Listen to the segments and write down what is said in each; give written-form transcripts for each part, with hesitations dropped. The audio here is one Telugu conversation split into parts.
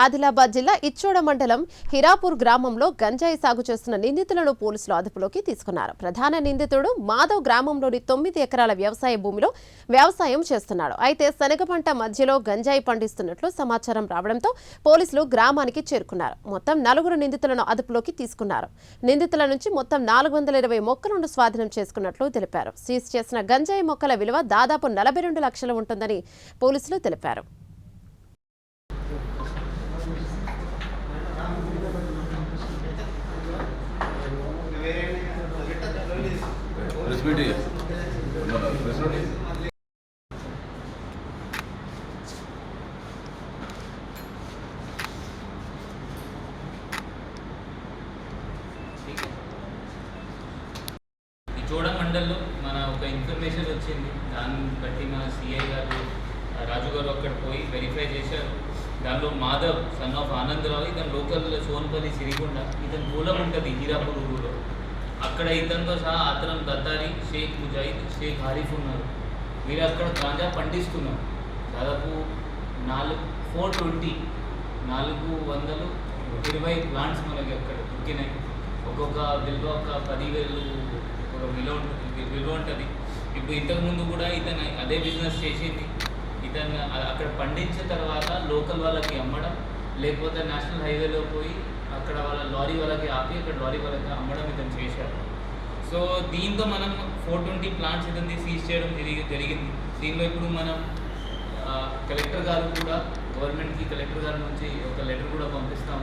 ఆదిలాబాద్ జిల్లా ఇచ్చోడ మండలం హిరాపూర్ గ్రామంలో గంజాయి సాగు చేస్తున్న నిందితులను పోలీసులు అదుపులోకి తీసుకున్నారు. ప్రధాన నిందితుడు మాధవ్ గ్రామంలోని 9 ఎకరాల వ్యవసాయ భూమిలో వ్యవసాయం చేస్తున్నాడు. అయితే శనగ పంట మధ్యలో గంజాయి పండిస్తున్నట్లు సమాచారం రావడంతో పోలీసులు గ్రామానికి చేరుకున్నారు. మొత్తం 4 నిందితులను అదుపులోకి తీసుకున్నారు. నిందితుల నుంచి మొత్తం 420 మొక్కలను స్వాధీనం చేసుకున్నట్లు తెలిపారు. సీజ్ చేసిన గంజాయి మొక్కల విలువ దాదాపు 42 లక్షలు ఉంటుందని పోలీసులు తెలిపారు. చోడ మండల్లో మన ఒక ఇన్ఫర్మేషన్ వచ్చింది. దాన్ని బట్టి మన సిఐ గారు రాజు గారు అక్కడ పోయి వెరిఫై చేశారు. దానిలో మాధవ్ సన్ ఆఫ్ ఆనందరావు, ఇతను లోకల్ సోన్పల్లి సిరికొండ, ఇతను మూలం ఉంటుంది హీరాపూర్ ఊరులో. అక్కడ ఇతనితో సహా అతనం దత్తారి, షేక్ ముజాహిద్, షేక్ హారిఫ్ ఉన్నారు. వీరు అక్కడ గాంజా పండిస్తున్నారు. దాదాపు 420 ప్లాంట్స్ మనకి అక్కడ దొరికినాయి. ఒక్కొక్క విలువ ఒక 10,000 విలువ ఉంటుంది. ఇప్పుడు ఇంతకుముందు కూడా ఇతను అదే బిజినెస్ చేసింది. ఇతను అక్కడ పండించిన తర్వాత లోకల్ వాళ్ళకి అమ్మడం, లేకపోతే నేషనల్ హైవేలో పోయి అక్కడ వాళ్ళ లారీ వాళ్ళకి ఆపి అక్కడ లారీ వాళ్ళకి అమ్మడం ఇతను చేశారు. సో దీంతో మనం 420 ప్లాంట్స్ ఇతన్ని సీజ్ చేయడం జరిగింది. దీనిలో ఇప్పుడు మనం కలెక్టర్ గారు కూడా గవర్నమెంట్కి కలెక్టర్ గారి నుంచి ఒక లెటర్ కూడా పంపిస్తాం.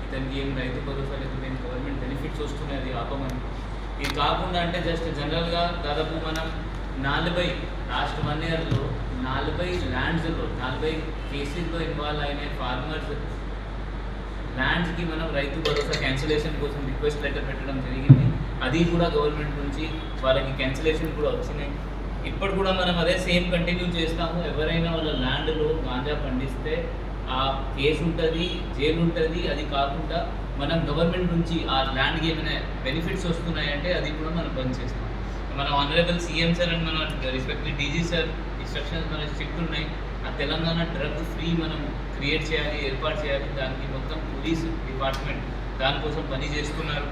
ఇతనికి ఏం రైతు భరోసా లేకపోతే ఏం గవర్నమెంట్ బెనిఫిట్స్ వస్తున్నాయి, అది ఆపమని. ఇది కాకుండా అంటే జస్ట్ జనరల్గా దాదాపు మనం 40 లాస్ట్ 1 ఇయర్లో 40 ల్యాండ్స్లో 40 కేసెస్లో ఇన్వాల్వ్ అయిన ఫార్మర్స్ ల్యాండ్స్కి మనం రైతు భరోసా క్యాన్సిలేషన్ కోసం రిక్వెస్ట్ లెటర్ పెట్టడం జరిగింది. అది కూడా గవర్నమెంట్ నుంచి వాళ్ళకి క్యాన్సిలేషన్ కూడా వచ్చినాయి. ఇప్పుడు కూడా మనం అదే సేమ్ కంటిన్యూ చేస్తాము. ఎవరైనా వాళ్ళ ల్యాండ్లో గాంజా పండిస్తే ఆ కేసు ఉంటుంది, జైలు ఉంటుంది. అది కాకుండా మనం గవర్నమెంట్ నుంచి ఆ ల్యాండ్కి ఏమైనా బెనిఫిట్స్ వస్తున్నాయంటే అది కూడా మనం బంద్ చేస్తాం. మన ఆనరబుల్ సీఎం సార్ అండ్ మన రెస్పెక్టివ్ డీజీ సార్ ఇన్స్ట్రక్షన్స్ మన స్ట్రిక్ట్ ఉన్నాయి. ఆ తెలంగాణ డ్రగ్ ఫ్రీ మనం క్రియేట్ చేయాలి, ఏర్పాటు చేయాలి. దానికి మొత్తం పోలీస్ డిపార్ట్మెంట్ దానికోసం పని చేస్తున్నారు.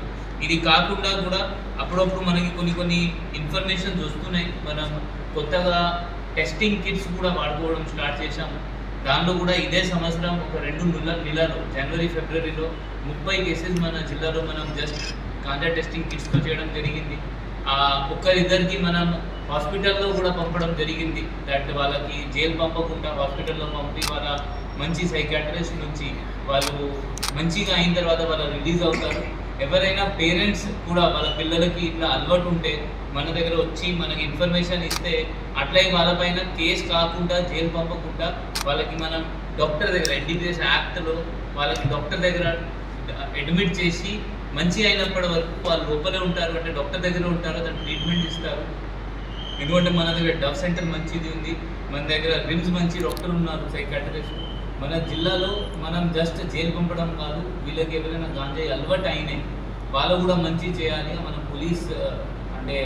ఇది కాకుండా కూడా అప్పుడప్పుడు మనకి కొన్ని ఇన్ఫర్మేషన్స్ వస్తున్నాయి. మనం కొత్తగా టెస్టింగ్ కిట్స్ కూడా వాడుకోవడం స్టార్ట్ చేశాము. దానిలో కూడా ఇదే సంవత్సరం ఒక 2 నెలలు జనవరి ఫిబ్రవరిలో 30 కేసెస్ మన జిల్లాలో మనం జస్ట్ గాంజా టెస్టింగ్ కిట్స్తో చేయడం జరిగింది. ఒక్కరిద్దరికి మనం హాస్పిటల్లో కూడా పంపడం జరిగింది. దట్ వాళ్ళకి జైలు పంపకుండా హాస్పిటల్లో పంపి వాళ్ళ మంచి సైకాట్రిస్ట్ నుంచి వాళ్ళు మంచిగా అయిన తర్వాత వాళ్ళు రిలీజ్ అవుతారు. ఎవరైనా పేరెంట్స్ కూడా వాళ్ళ పిల్లలకి ఇట్లా అలవాటు ఉంటే మన దగ్గర వచ్చి మనకి ఇన్ఫర్మేషన్ ఇస్తే అట్లే వాళ్ళపైన కేసు కాకుండా జైలు పంపకుండా వాళ్ళకి మనం డాక్టర్ దగ్గర NDPS యాక్ట్లో వాళ్ళకి డాక్టర్ దగ్గర అడ్మిట్ చేసి మంచి అయినప్పటి వరకు వాళ్ళు లోపలే ఉంటారు. అంటే డాక్టర్ దగ్గర ఉంటారు, దాని ట్రీట్మెంట్ ఇస్తారు. ఎందుకంటే మన దగ్గర డవ్ సెంటర్ మంచిది ఉంది, మన దగ్గర రిమ్స్ మంచి డాక్టర్ ఉన్నారు, సైకాట్రిస్ట్. మన జిల్లాలో మనం జస్ట్ జైలు పంపడం కాదు, వీళ్ళకి ఎవరైనా గాంజాయి అలవాటు అయినాయి వాళ్ళు కూడా మంచి చేయాలి. మన పోలీస్ అంటే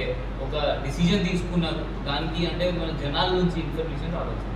ఒక డిసిజన్ తీసుకున్నారు దానికి. అంటే మన జనాల నుంచి ఇన్ఫర్మేషన్ రావచ్చు.